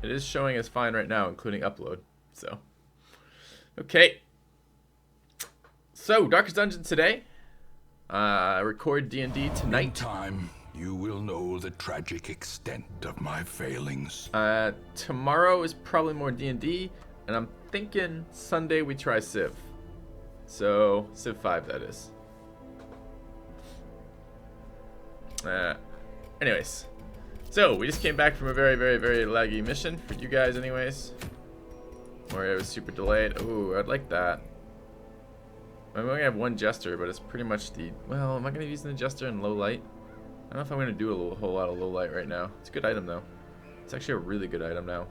It is showing as fine right now, including upload. So, okay. So, Darkest Dungeon today. Record D&D tonight. In time, you will know the tragic extent of my failings. Tomorrow is probably more D&D, and I'm thinking Sunday we try Civ. So, Civ 5 that is. Anyways. So, we just came back from a very, very, very laggy mission, for you guys anyways. Where it was super delayed. Ooh, I'd like that. I'm only have one Jester, but it's pretty much the... Well, am I going to be using the Jester in low light? I don't know if I'm going to do a whole lot of low light right now. It's a good item, though. It's actually a really good item now.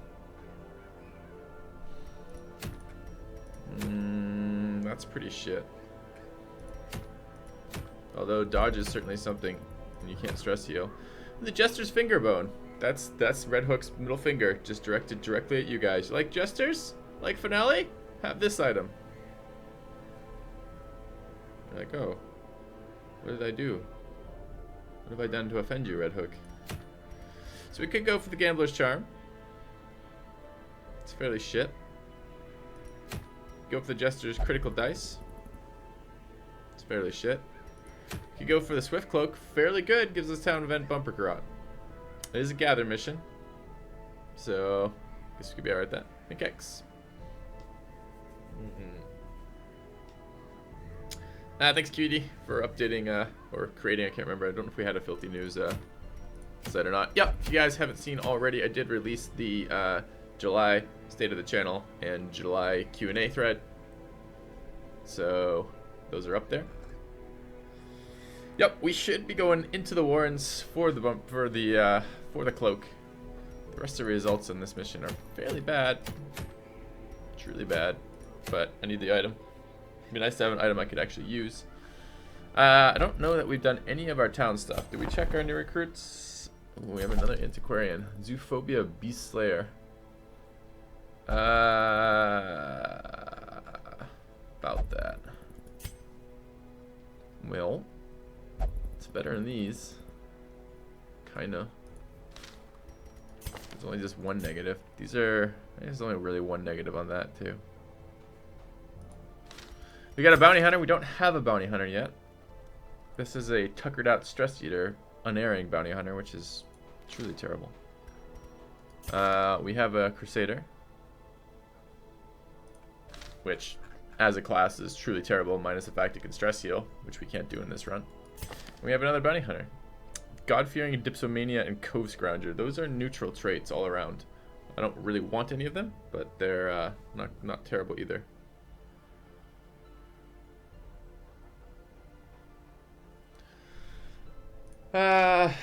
That's pretty shit. Although dodge is certainly something, and you can't stress heal. The Jester's finger bone. That's Red Hook's middle finger, just directed directly at you guys. You like Jesters? Like Finale? Have this item. You're like, oh, what did I do? What have I done to offend you, Red Hook? So we could go for the Gambler's Charm. It's fairly shit. Go for the Jester's Critical Dice. It's fairly shit. You could go for the Swift Cloak. Fairly good. Gives us town event bumper garage. It is a gather mission. So, I guess we could be alright with that. Make X. Thanks, Cutie, for updating, or creating, I can't remember. I don't know if we had a Filthy News site or not. Yep, if you guys haven't seen already, I did release the July State of the Channel and July Q&A thread. So, those are up there. Yep, we should be going into the Warrens for the cloak. The rest of the results in this mission are fairly bad. Truly bad. But I need the item. It'd be nice to have an item I could actually use. I don't know that we've done any of our town stuff. Did we check our new recruits? Ooh, we have another antiquarian. Zoophobia Beast Slayer. About that. Well, it's better than these. Kinda. There's only just one negative. These are... There's only really one negative on that, too. We got a bounty hunter. We don't have a bounty hunter yet. This is a tuckered out stress eater, unerring bounty hunter, which is truly terrible. We have a crusader, which as a class is truly terrible, minus the fact it can stress heal, which we can't do in this run. And we have another bounty hunter. God-fearing, Dipsomania, and Cove Scrounger. Those are neutral traits all around. I don't really want any of them, but they're not terrible either. I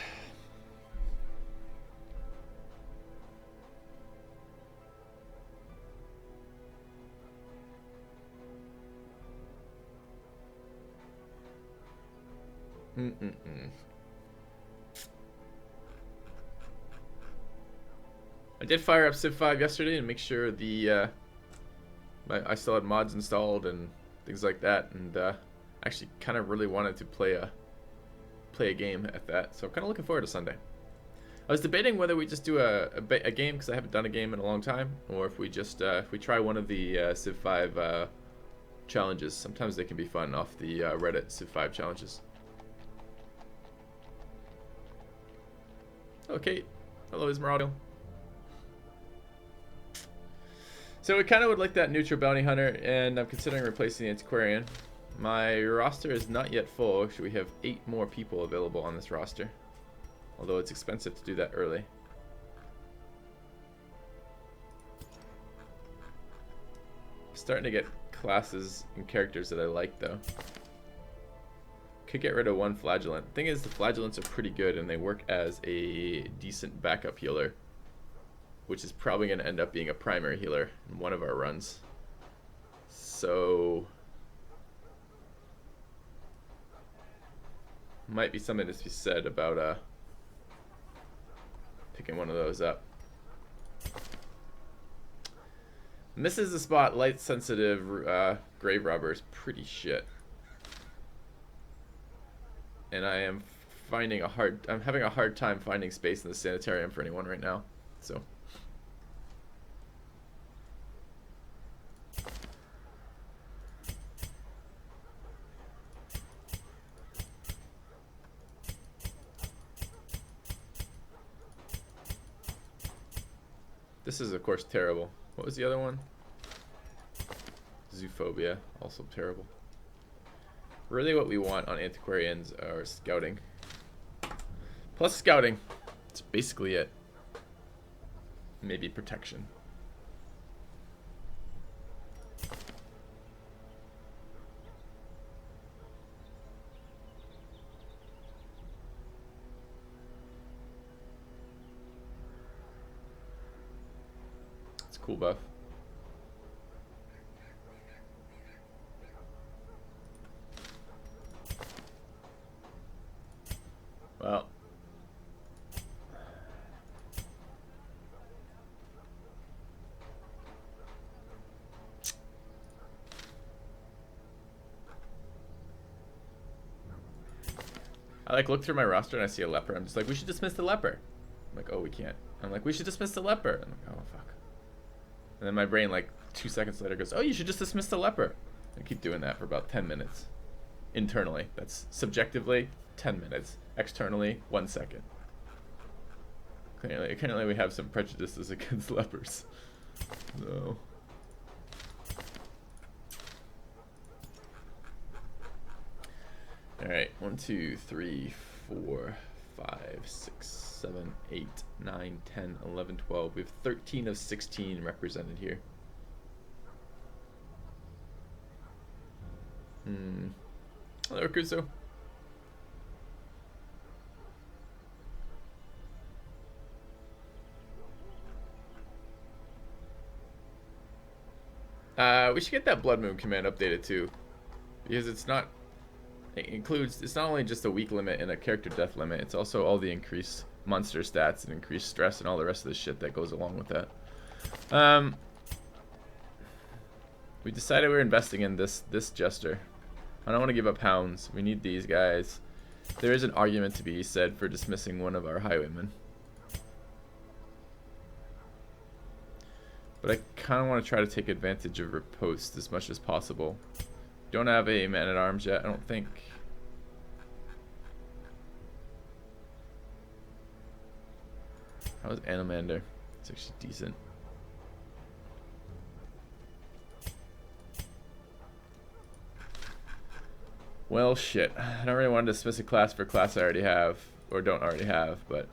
did fire up Civ 5 yesterday and make sure the I still had mods installed and things like that, and actually kind of really wanted to play a game at that, so I'm kind of looking forward to Sunday. I was debating whether we just do a game, because I haven't done a game in a long time, or if we just if we try one of the Civ 5 challenges. Sometimes they can be fun off the Reddit Civ 5 challenges. Okay, hello Ismeraldo. So we kind of would like that neutral bounty hunter, and I'm considering replacing the antiquarian. My roster is not yet full. Actually, we have 8 more people available on this roster. Although it's expensive to do that early. I'm starting to get classes and characters that I like, though. Could get rid of one flagellant. Thing is, the flagellants are pretty good, and they work as a decent backup healer, which is probably going to end up being a primary healer in one of our runs. So... might be something to be said about picking one of those up. And this is the spot. Light sensitive grave robber is pretty shit, and I am I'm having a hard time finding space in the sanitarium for anyone right now. So This is, of course, terrible. What was the other one? Zoophobia, also terrible. Really what we want on antiquarians are scouting. Plus scouting. That's basically it. Maybe protection. It's a cool buff. Well. I like look through my roster and I see a leper. I'm just like, we should dismiss the leper. I'm like, oh, we can't. I'm like, we should dismiss the leper. I'm like, oh, fuck. And then my brain, like, 2 seconds later goes, oh, you should just dismiss the leper. I keep doing that for about 10 minutes. Internally. That's subjectively 10 minutes. Externally, 1 second. Currently we have some prejudices against lepers. So. Alright, 1, 2, 3, 4, 5, 6, 7, 8, 9, 10, 11, 12. We have 13 of 16 represented here. Hello, Kuso. We should get that Bloodmoon command updated too, because it's not. It includes. It's not only just a weak limit and a character death limit. It's also all the increased monster stats and increased stress and all the rest of the shit that goes along with that. We decided we're investing in this jester. I don't want to give up hounds. We need these guys. There is an argument to be said for dismissing one of our highwaymen. But I kind of want to try to take advantage of riposte as much as possible. Don't have a man-at-arms yet, I don't think. How's Animander? It's actually decent. Well, shit. I don't really want to dismiss a class for a class I already have, or don't already have, but...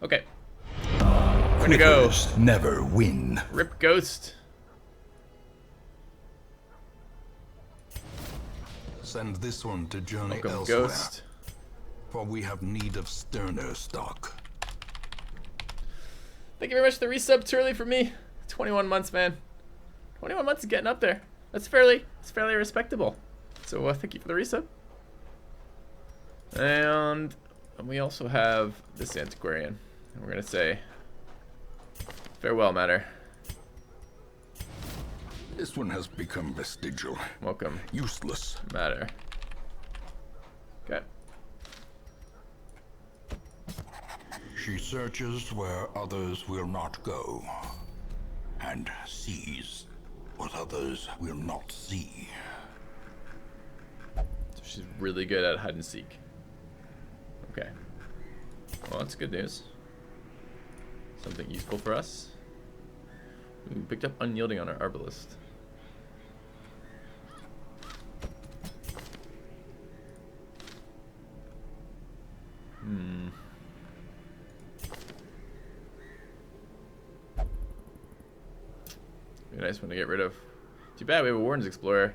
Okay. We're gonna go. Never win. Rip Ghost. Send this one to journey Welcome, elsewhere. Ghost. For we have need of sterner stock. Thank you very much for the resub. Too early for me. 21 months, man. 21 months is getting up there. That's fairly respectable. So thank you for the resub. And we also have this antiquarian. And we're gonna say farewell, matter. This one has become vestigial. Welcome, Useless. matter. Okay. She searches where others will not go. And sees what others will not see. So she's really good at hide and seek. Okay. Well, that's good news. Something useful for us. We picked up unyielding on our arbalist. Be a nice one to get rid of. Too bad we have a Warden's Explorer.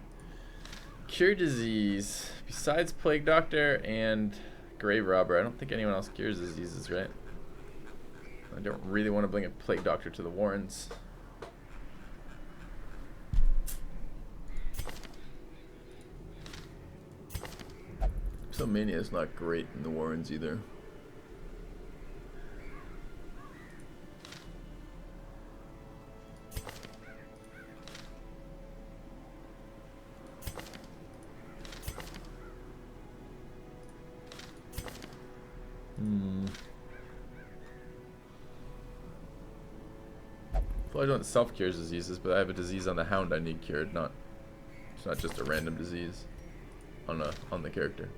Cure disease. Besides Plague Doctor and Grave Robber, I don't think anyone else cures diseases, right? I don't really want to bring a Plague Doctor to the Warrens. Mania is not great in the Warrens either. Well, I don't self-cures diseases, but I have a disease on the Hound I need cured. It's not just a random disease on the character.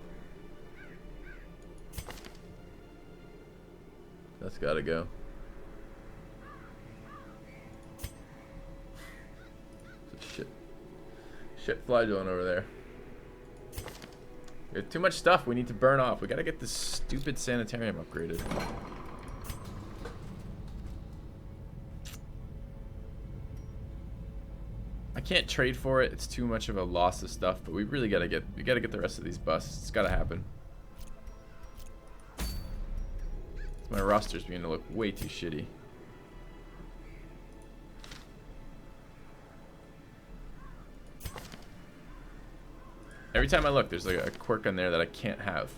That's gotta go. Shit fly doing over there. We have too much stuff we need to burn off. We gotta get this stupid sanitarium upgraded. I can't trade for it. It's too much of a loss of stuff, but we really gotta get the rest of these busts. It's gotta happen. My roster's beginning to look way too shitty. Every time I look, there's like a quirk on there that I can't have.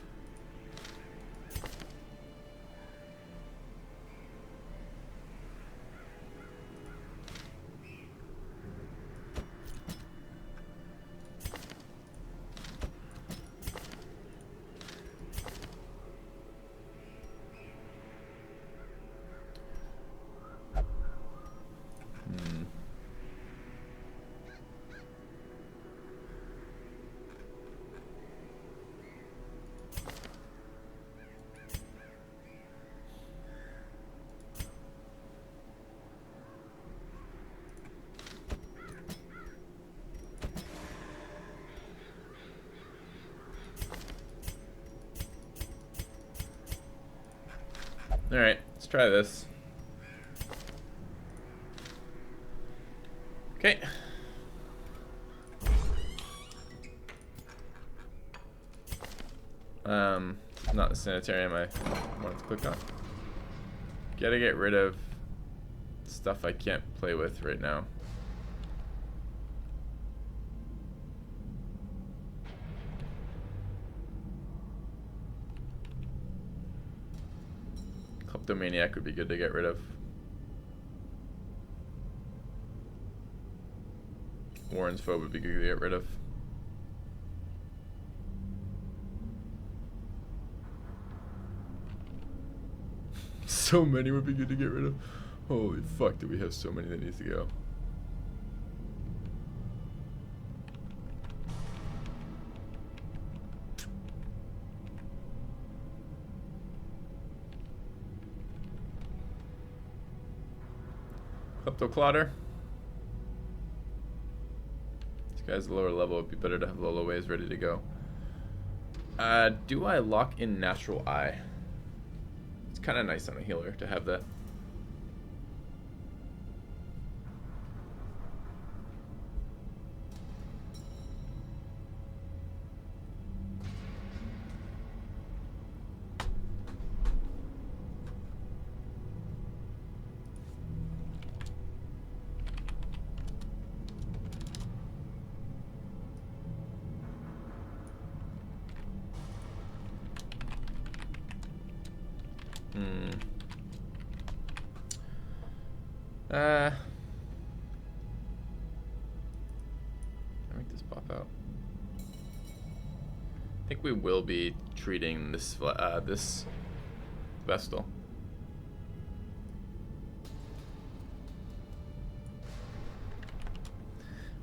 Alright, let's try this. Okay. Not the sanitarium I wanted to click on. Gotta get rid of stuff I can't play with right now. Kleptomaniac would be good to get rid of. Warren's Phobe would be good to get rid of. So many would be good to get rid of. Holy fuck, do we have so many that needs to go. Kleptoclotter. This guy's lower level. It'd be better to have Lolo Waves ready to go. Do I lock in Natural Eye? It's kind of nice on a healer to have that. Make this pop out. I think we will be treating this this Vestal.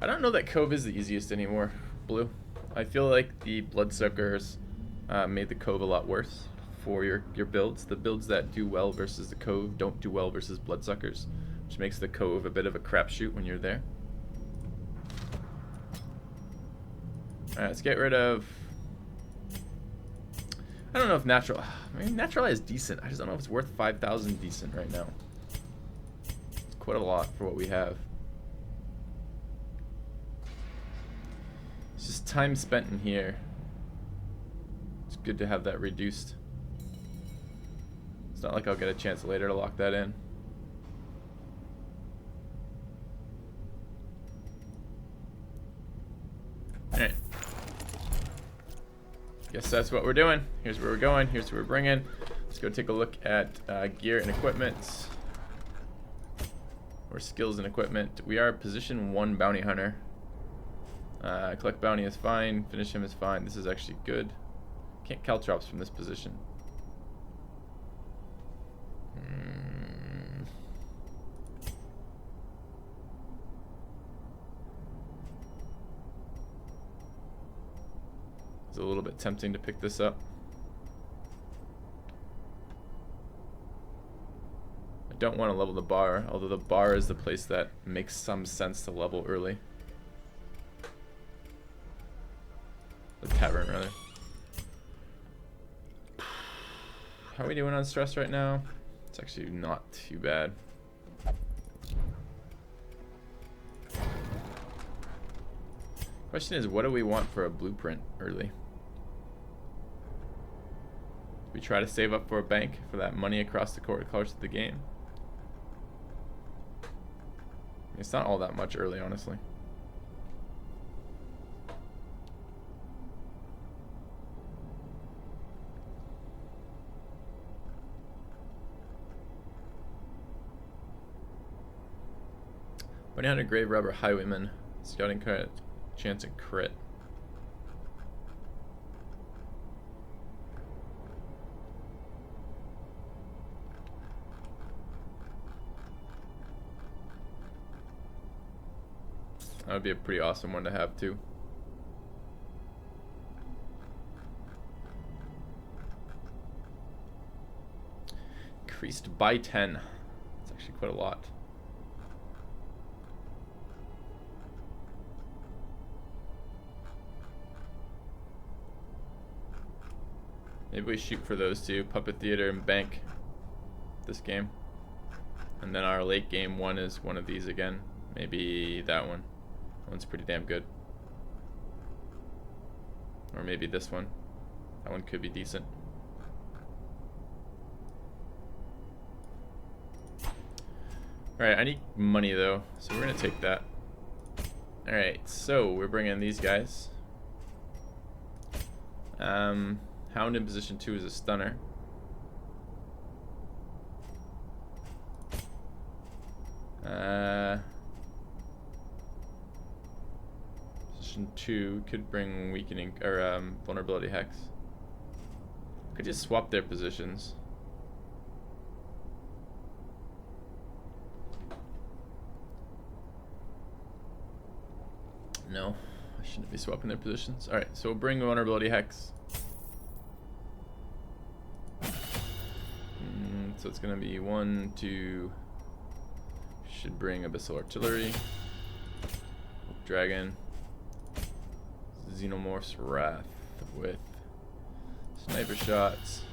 I don't know that Cove is the easiest anymore, Blue. I feel like the Bloodsuckers made the Cove a lot worse for your builds. The builds that do well versus the Cove don't do well versus Bloodsuckers, which makes the Cove a bit of a crapshoot when you're there. Alright, let's get rid of... I don't know if Natural... I mean, Natural Eye is decent. I just don't know if it's worth 5,000 decent right now. It's quite a lot for what we have. It's just time spent in here. It's good to have that reduced. It's not like I'll get a chance later to lock that in. Alright. Guess that's what we're doing. Here's where we're going. Here's where we're bringing. Let's go take a look at gear and equipment. Or skills and equipment. We are position 1 bounty hunter. Collect bounty is fine. Finish him is fine. This is actually good. Can't caltrops from this position. It's a little bit tempting to pick this up. don't want to level the bar, although the bar is the place that makes some sense to level early. The tavern, rather. How are we doing on stress right now? It's actually not too bad. Question is, what do we want for a blueprint early? We try to save up for a bank for that money across the course of the game. It's not all that much early, honestly. Bunny Hunter, Grave Robber, Highwayman, Scouting Crit, Chance and Crit. That would be a pretty awesome one to have too. Increased by 10. It's actually quite a lot. Maybe we shoot for those two, Puppet Theater and Bank, this game. And then our late game one is one of these again. Maybe that one. That one's pretty damn good. Or maybe this one. That one could be decent. Alright, I need money though, so we're gonna take that. Alright, so we're bringing these guys. Hound in position 2 is a stunner. Position 2 could bring weakening or vulnerability hex. Could just swap their positions. No, I shouldn't be swapping their positions. Alright, so we'll bring vulnerability hex. So it's gonna be 1, 2. Should bring Abyssal Artillery, Dragon, Xenomorph's Wrath with sniper shots,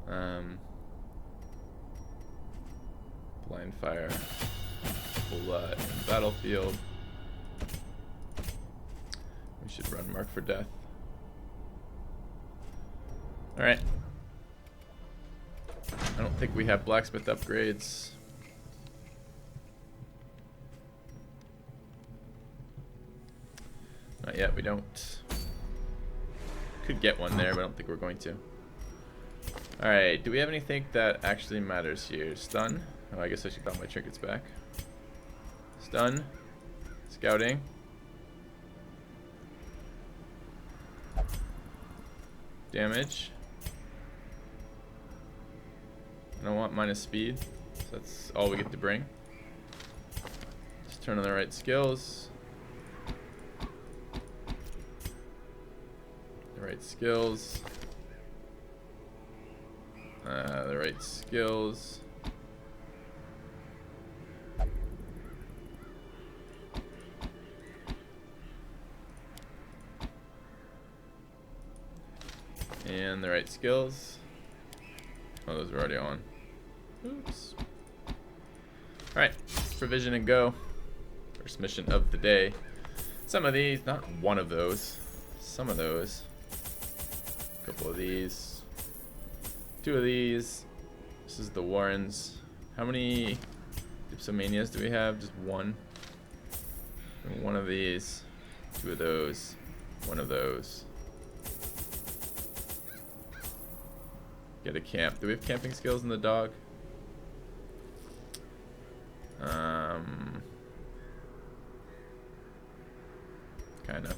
blind fire, blood, and battlefield. We should run Mark for Death. All right. I don't think we have blacksmith upgrades. Not yet, we don't. Could get one there, but I don't think we're going to. Alright, do we have anything that actually matters here? Stun. Oh, I guess I should got my trinkets back. Stun. Scouting. Damage. I don't want minus speed, so that's all we get to bring. Just turn on the right skills. The right skills. The right skills. And the right skills. Oh, those are already on. Oops. Alright, provision and go. First mission of the day. Some of these, not one of those. Some of those. A couple of these. 2 of these. This is the Warrens. How many Dipsomanias do we have? Just 1. And 1 of these. 2 of those. 1 of those. Get a camp. Do we have camping skills in the dog? Kinda.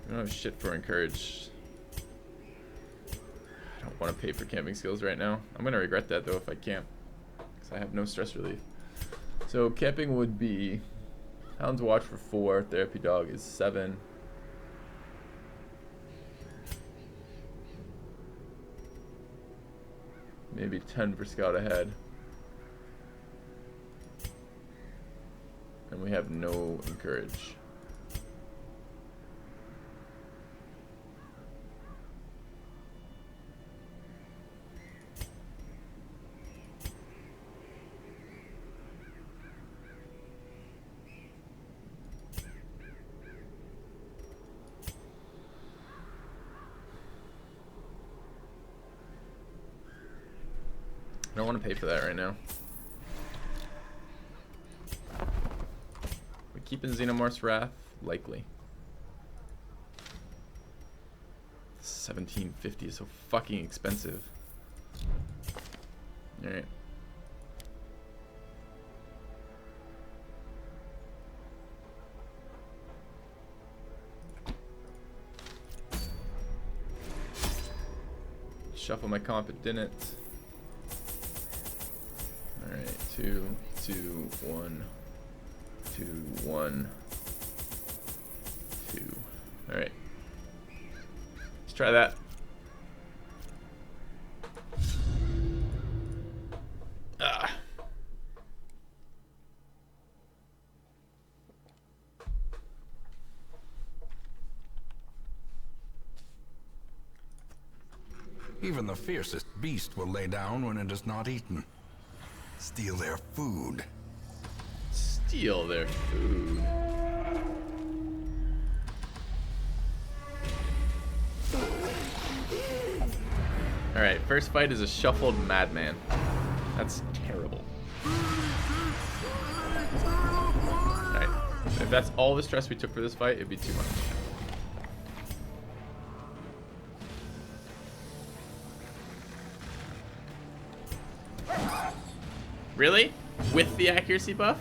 We don't have shit for encourage. I don't want to pay for camping skills right now. I'm gonna regret that though if I camp, because I have no stress relief. So camping would be Hound's Watch for 4. Therapy dog is 7. maybe 10 per scout ahead. And we have no encourage. I don't want to pay for that right now. We keeping Xenomorph's Wrath? Likely. 1750 is so fucking expensive. Alright. Shuffle my comp, it didn't. Alright, 2, 2, 1, 2, 1, 2. Alright. Let's try that. Ah. Even the fiercest beast will lay down when it is not eaten. Steal their food. Steal their food. Alright, first fight is a shuffled madman. That's terrible. Alright, if that's all the stress we took for this fight, it'd be too much. Really? With the accuracy buff?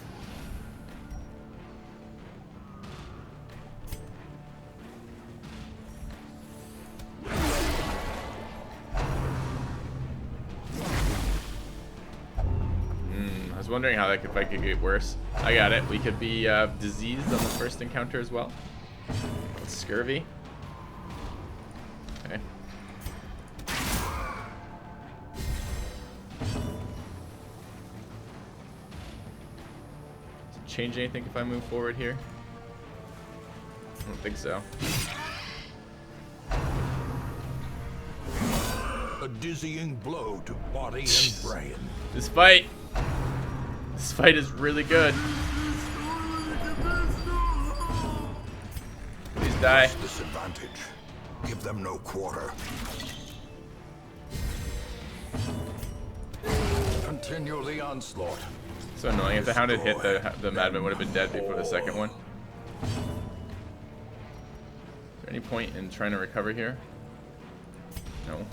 I was wondering how that fight could get worse. I got it. We could be diseased on the first encounter as well. Scurvy. Okay. Change anything if I move forward here? I don't think so. A dizzying blow to body and brain. This fight is really good. Please die. Disadvantage. Give them no quarter. Continue the onslaught. So annoying. If the hound had hit, the madman would have been dead before the second one. Is there any point in trying to recover here? No.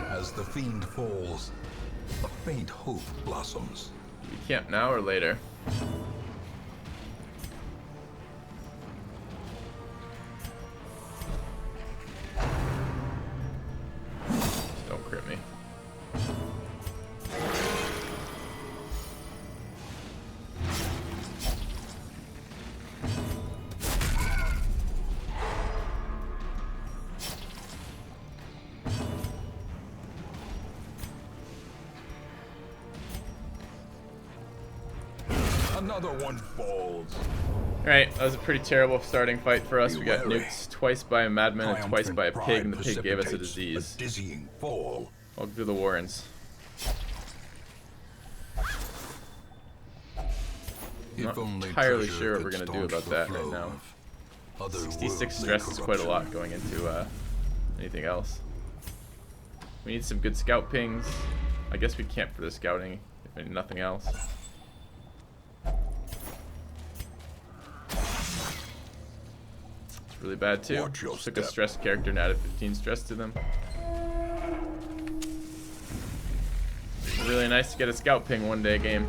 As the fiend falls, a faint hope blossoms. We camp now or later? Don't crit me. Another one falls. Alright, that was a pretty terrible starting fight for us. We got nuked twice by a madman and twice by a pig, and the pig gave us a disease. A dizzying fall. Welcome to the Warrens. Not entirely sure what we're going to do about that right now. 66 stress is quite a lot going into anything else. We need some good scout pings. I guess we camp for the scouting, if nothing else. It's really bad too. Took a stressed character and added 15 stress to them. It's really nice to get a scout ping one day game.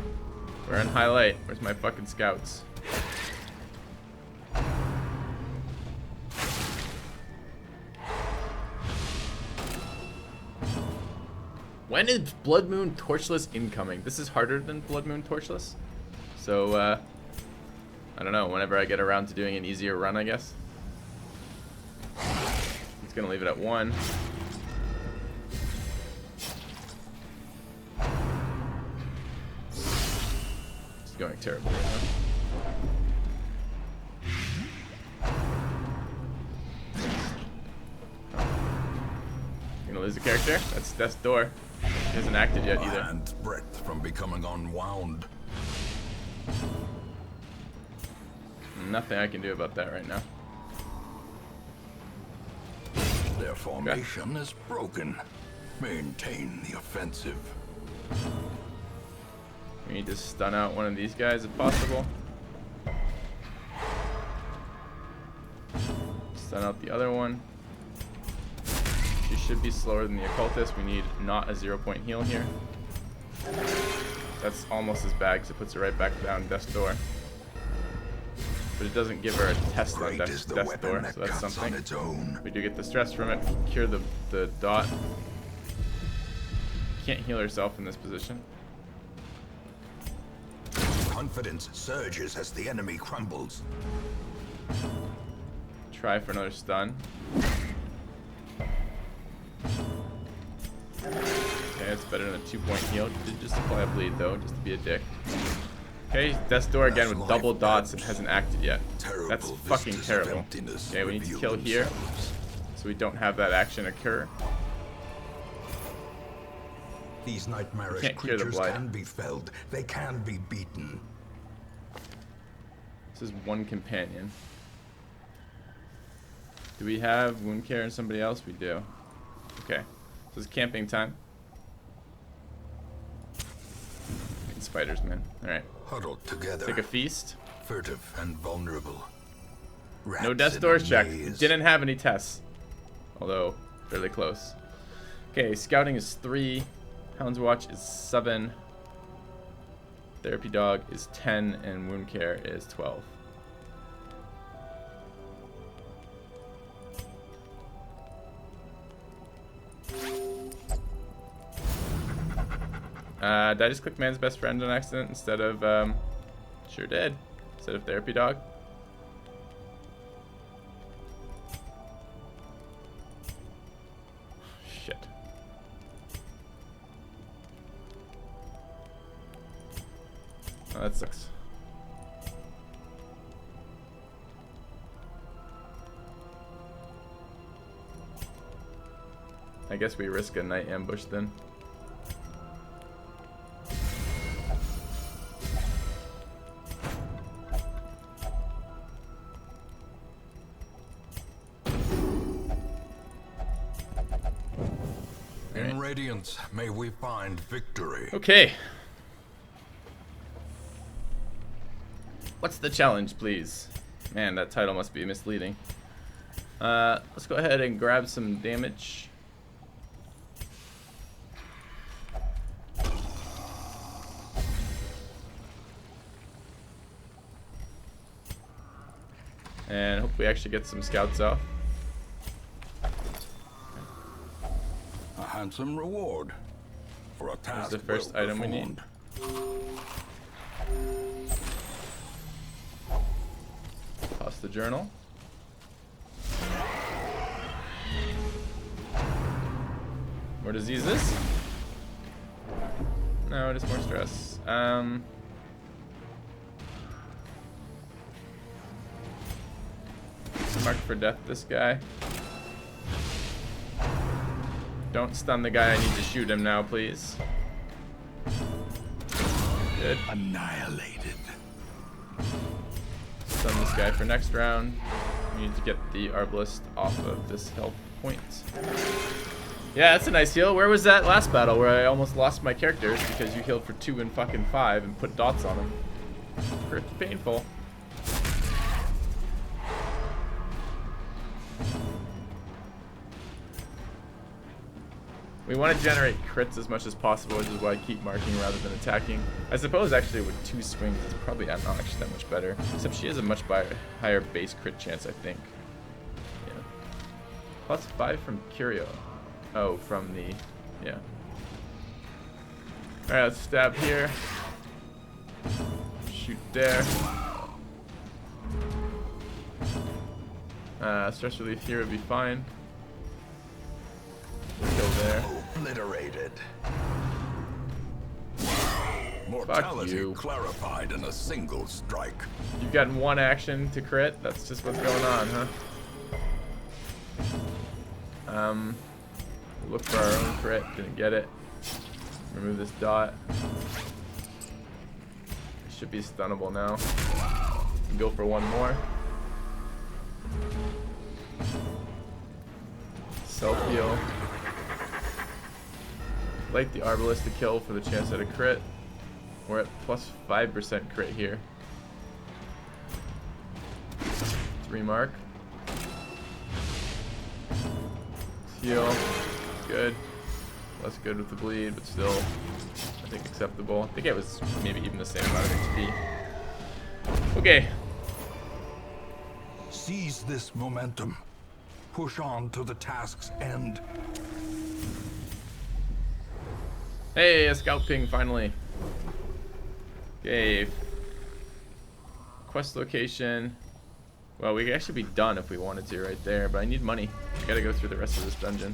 We're in highlight. Where's my fucking scouts? When is Bloodmoon torchless incoming? This is harder than Bloodmoon torchless. So, I don't know. Whenever I get around to doing an easier run, I guess. It's gonna leave it at 1. It's going terribly right now. Gonna lose a character? That's Death's Door. He hasn't acted yet either. Hand's breadth from becoming unwound. Nothing I can do about that right now. Their formation is broken. Maintain the offensive. We need to stun out one of these guys if possible. Stun out the other one. She should be slower than the occultist. We need not a 0-point heal here. That's almost as bad because it puts her right back down Death's Door. But it doesn't give her a test on Death's Door, so that's something. We do get the stress from it. Cure the dot. Can't heal herself in this position. Confidence surges as the enemy crumbles. Try for another stun. Okay, it's better than a 2-point heal. Did just apply a bleed though, just to be a dick. Okay, Death's Door again with double dots and hasn't acted yet. That's fucking terrible. Okay, we need to kill here so we don't have that action occur. These nightmarish creatures can be felled. They can be beaten. This is one companion. Do we have wound care and somebody else? We do. Okay. So it's camping time. Fucking spiders, man. Alright. Huddled together. Take a feast. Furtive and vulnerable. Rats no Death's Doors check. Didn't have any tests. Although, fairly close. Okay, scouting is 3. Hound's Watch is 7. Therapy Dog is 10. And Wound Care is 12. Did I just click Man's Best Friend on accident instead of, sure did. Instead of Therapy Dog. Shit. Oh, that sucks. I guess we risk a night ambush then. In Radiance, may we find victory. Okay. What's the challenge, please? Man, that title must be misleading. Let's go ahead and grab some damage. And hope we actually get some scouts off. A handsome reward for a task. Here's the first item we need. Toss the journal. More diseases? No, just more stress. Mark for death this guy. Don't stun the guy. I need to shoot him now, please. Good. Annihilated. Stun this guy for next round. We need to get the Arbalist off of this health point. Yeah, that's a nice heal. Where was that last battle where I almost lost my characters because you healed for 2 and fucking 5 and put dots on them? Pretty painful. We want to generate crits as much as possible, which is why I keep marking rather than attacking. I suppose actually with 2 swings, it's probably not actually that much better. Except she has a much higher base crit chance, I think. Yeah. +5 from Curio. Oh, from the... yeah. Alright, let's stab here. Shoot there. Stress relief here would be fine. Kill there. Obliterated. Fuck Mortality you. clarified in a single strike. You've gotten 1 action to crit. That's just what's going on, huh? Look for our own crit. Didn't get it. Remove this dot. It should be stunnable now. Go for 1 more. Self-heal. Like the Arbalist to kill for the chance at a crit. We're at +5% crit here. 3 mark. Heal. Good. Less good with the bleed, but still, I think acceptable. I think it was maybe even the same amount of HP. Okay. Seize this momentum. Push on to the task's end. Hey, a scout ping finally. Okay. Quest location. Well, we could actually be done if we wanted to right there, but I need money. Gotta go through the rest of this dungeon.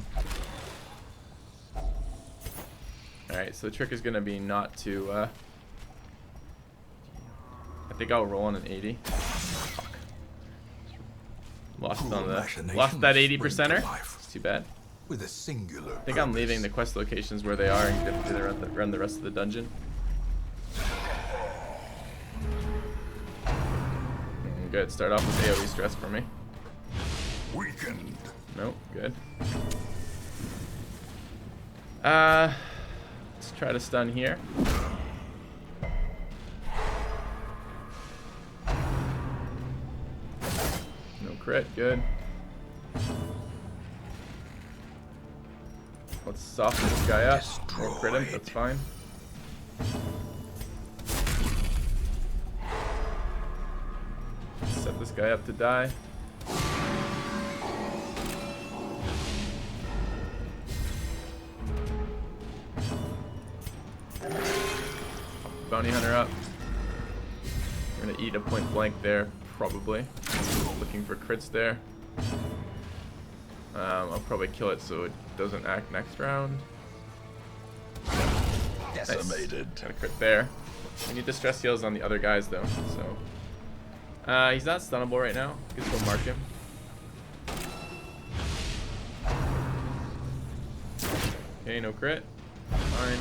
Alright, so the trick is gonna be not to, I think I'll roll on an 80. Fuck. Lost on the, lost that 80%er. It's too bad. With a singular I think I'm leaving the quest locations where they are and get to run the rest of the dungeon. Good, start off with AoE stress for me. Weakened. Nope, good. Let's try to stun here. No crit, good. Let's soften this guy up. No crit him, that's fine. Set this guy up to die. Bounty hunter up. We're gonna eat a point blank there, probably. Looking for crits there. I'll probably kill it so it doesn't act next round. Decimated. Nice. Got a crit there. We need the stress heals on the other guys though, so. He's not stunnable right now. You can still mark him. Okay, no crit. Fine.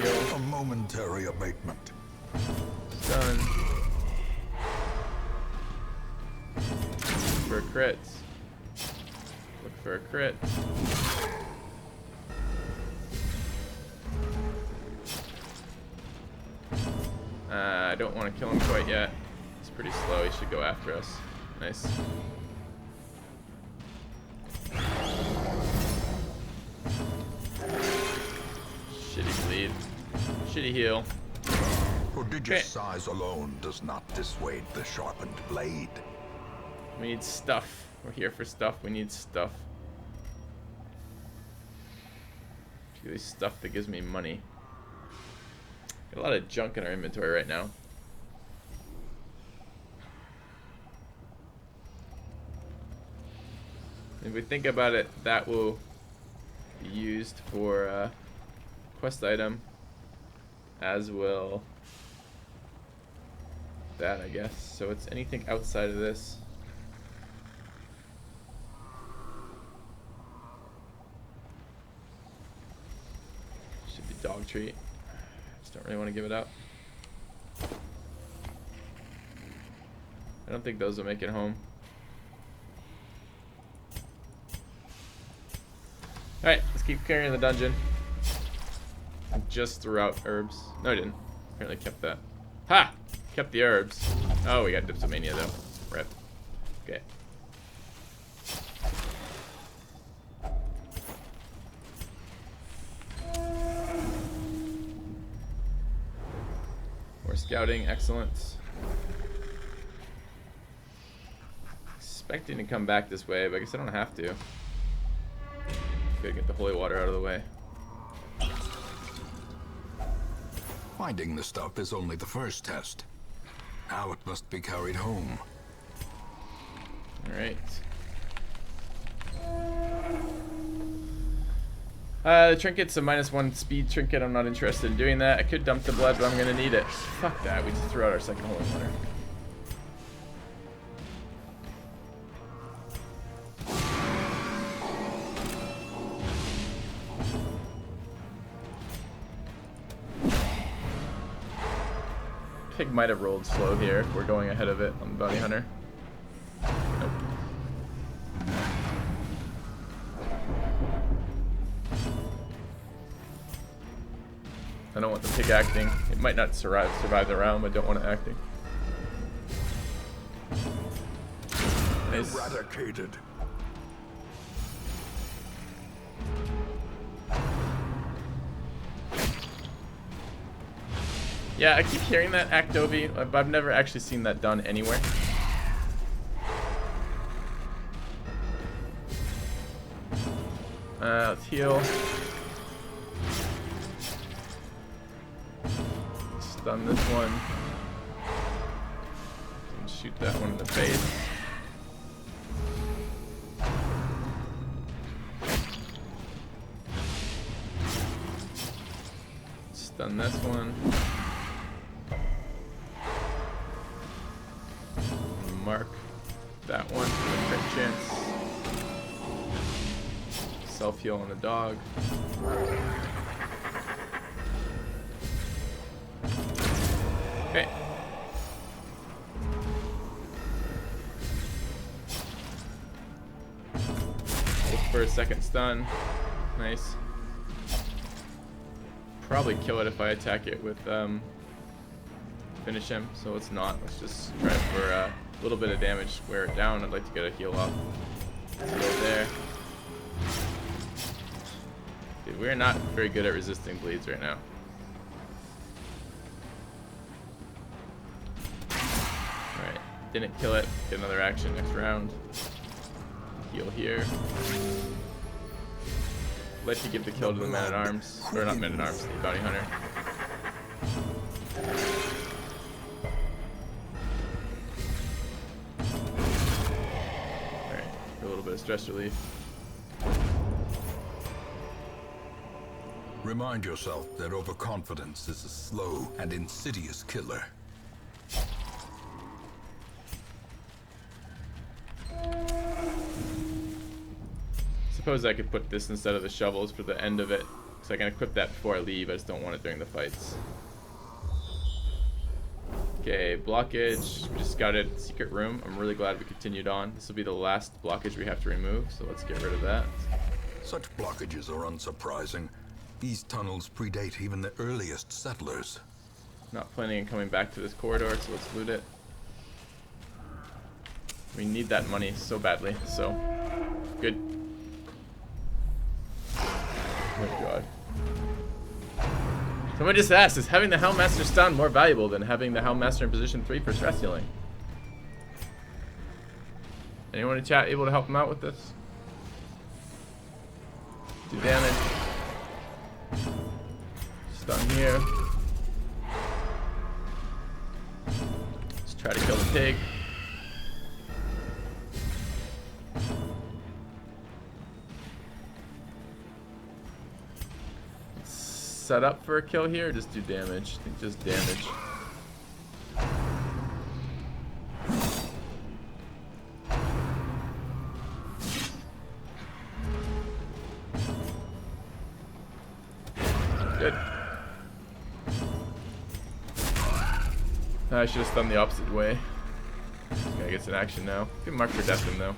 Heal. A momentary abatement. Stun. Look for a crit. Look for a crit. I don't want to kill him quite yet. He's pretty slow. He should go after us. Nice. Shitty bleed. Shitty heal. Prodigious size alone does not dissuade the sharpened blade. We need stuff. We're here for stuff. We need stuff. Particularly stuff that gives me money. Got a lot of junk in our inventory right now. If we think about it, that will be used for quest item, as will that, I guess. So it's anything outside of this. Should be dog treat. Just don't really want to give it up. I don't think those will make it home. Alright, let's keep carrying the dungeon. I just threw out herbs. No, I didn't. Apparently kept that. Ha! Kept the herbs. Oh, we got dipsomania though. Rip. Okay. Scouting, excellent. Expecting to come back this way, but I guess I don't have to. Gotta get the holy water out of the way. Finding the stuff is only the first test. Now it must be carried home. Alright. The trinket's a -1 speed trinket. I'm not interested in doing that. I could dump the blood, but I'm gonna need it. Fuck that. We just threw out our second holy water. Pig might have rolled slow here if we're going ahead of it on the bounty hunter. Nope. I don't want the pig acting. It might not survive the round, but don't want it acting. Nice. Eradicated. Yeah, I keep hearing that Actobi, but I've never actually seen that done anywhere. Let's heal. Stun this one. And shoot that one in the face. Stun this one. Mark that one for the crit chance. Self-heal on the dog. Okay. Look for a second stun. Nice. Probably kill it if I attack it with finish him, so let's not. Let's just try for a little bit of damage, wear it down. I'd like to get a heal up. Let's go there. Dude, we're not very good at resisting bleeds right now. Alright, didn't kill it. Get another action next round. Heal here. Let you give the kill to the man-at-arms. Or not man-at-arms, the bounty hunter. A little bit of stress relief. Remind yourself that overconfidence is a slow and insidious killer. Suppose I could put this instead of the shovels for the end of it, so I can equip that before I leave. I just don't want it during the fights. Okay, blockage. We just got it. Secret room. I'm really glad we continued on. This will be the last blockage we have to remove, so let's get rid of that. Such blockages are unsurprising. These tunnels predate even the earliest settlers. Not planning on coming back to this corridor, so let's loot it. We need that money so badly, so good. Oh my god. Someone just asked, is having the Hellmaster stun more valuable than having the Hellmaster in position 3 for stress healing? Anyone in chat able to help him out with this? Do damage. Stun here. Let's try to kill the pig. Set up for a kill here, or just do damage? I think just damage. Good. I should have stunned the opposite way. This guy gets an action now. You can mark for death him though.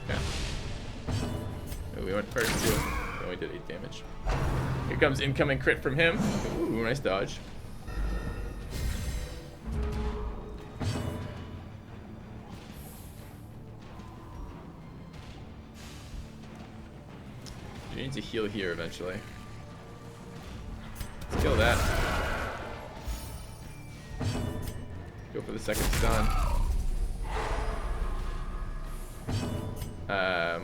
Yeah. Oh, we went first too. Then we did 8 damage. Here comes incoming crit from him. Ooh, nice dodge. You need to heal here eventually. Let's kill that. Go for the second stun.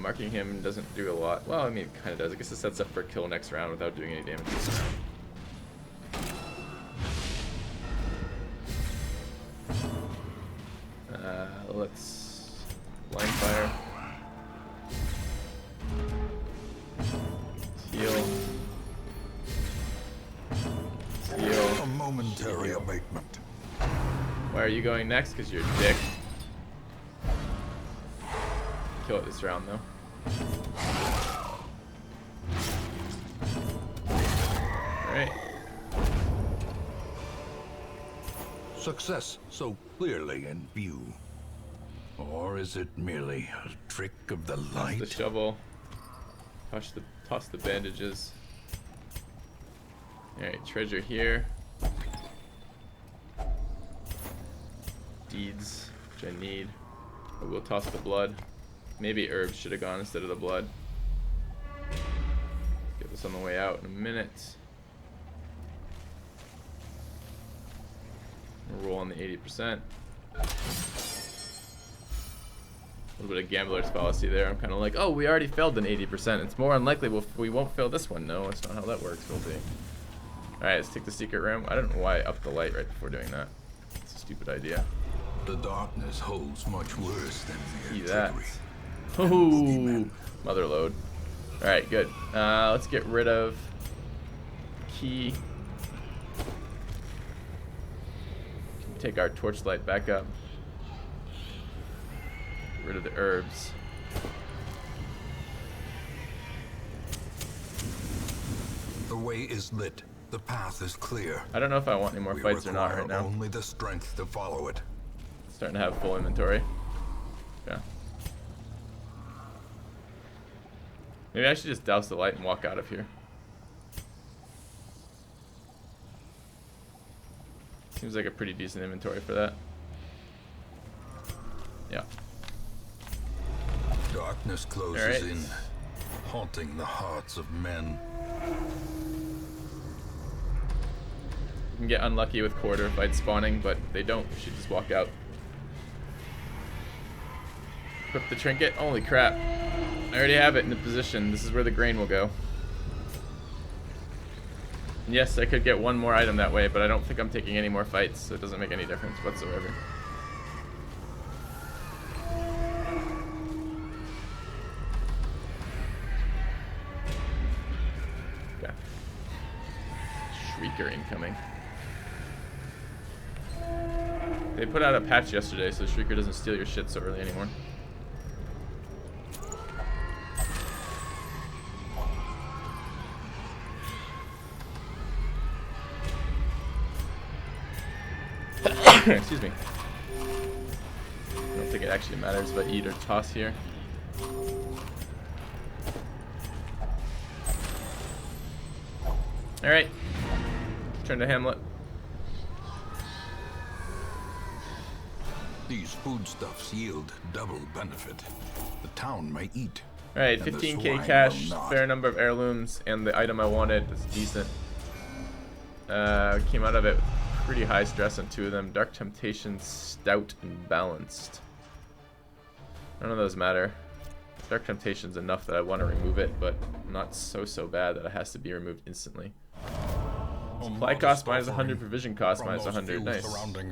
Marking him doesn't do a lot. Well, I mean, it kind of does. I guess it sets up for a kill next round without doing any damage this round. Let's blind fire. Heal. Heal. A momentary abatement. Why are you going next? Because you're a dick. Kill it this round, though. Alright. Success so clearly in view. Or is it merely a trick of the light? The shovel. Toss the bandages. Alright, treasure here. Deeds, which I need. I will toss the blood. Maybe herbs should have gone instead of the blood. Get this on the way out in a minute. We'll roll on the 80%. A little bit of gambler's fallacy there. I'm kind of like, oh, we already failed an 80%. It's more unlikely we won't fail this one. No, that's not how that works, will be. Alright, let's take the secret room. I don't know why I upped the light right before doing that. It's a stupid idea. The darkness holds much worse than See mere that. trickery. Ooh, mother load. Alright, good. Let's get rid of key. Take our torchlight back up. Get rid of the herbs. The way is lit. The path is clear. I don't know if I want any more We fights or not require right now. only the strength to follow it. Starting to have full inventory. Yeah. Maybe I should just douse the light and walk out of here. Seems like a pretty decent inventory for that. Yeah. Darkness closes Alright. in, haunting the hearts of men. You can get unlucky with quarter fights spawning, but they don't. You should just walk out. Equip the trinket. Holy crap. I already have it in the position. This is where the grain will go. Yes, I could get one more item that way, but I don't think I'm taking any more fights, so it doesn't make any difference whatsoever. Okay. Shrieker incoming. They put out a patch yesterday, so Shrieker doesn't steal your shit so early anymore. Excuse me. I don't think it actually matters if I eat or toss here. Alright. Turn to Hamlet. These foodstuffs yield double benefit. The town may eat. Alright, and the 15k swine cash, will not. fair number of heirlooms, and the item I wanted is decent. Came out of it with pretty high stress on two of them. Dark Temptation, Stout, and Balanced. None of those matter. Dark Temptation's enough that I want to remove it, but not so bad that it has to be removed instantly. Supply cost minus 100, provision cost minus 100. Nice.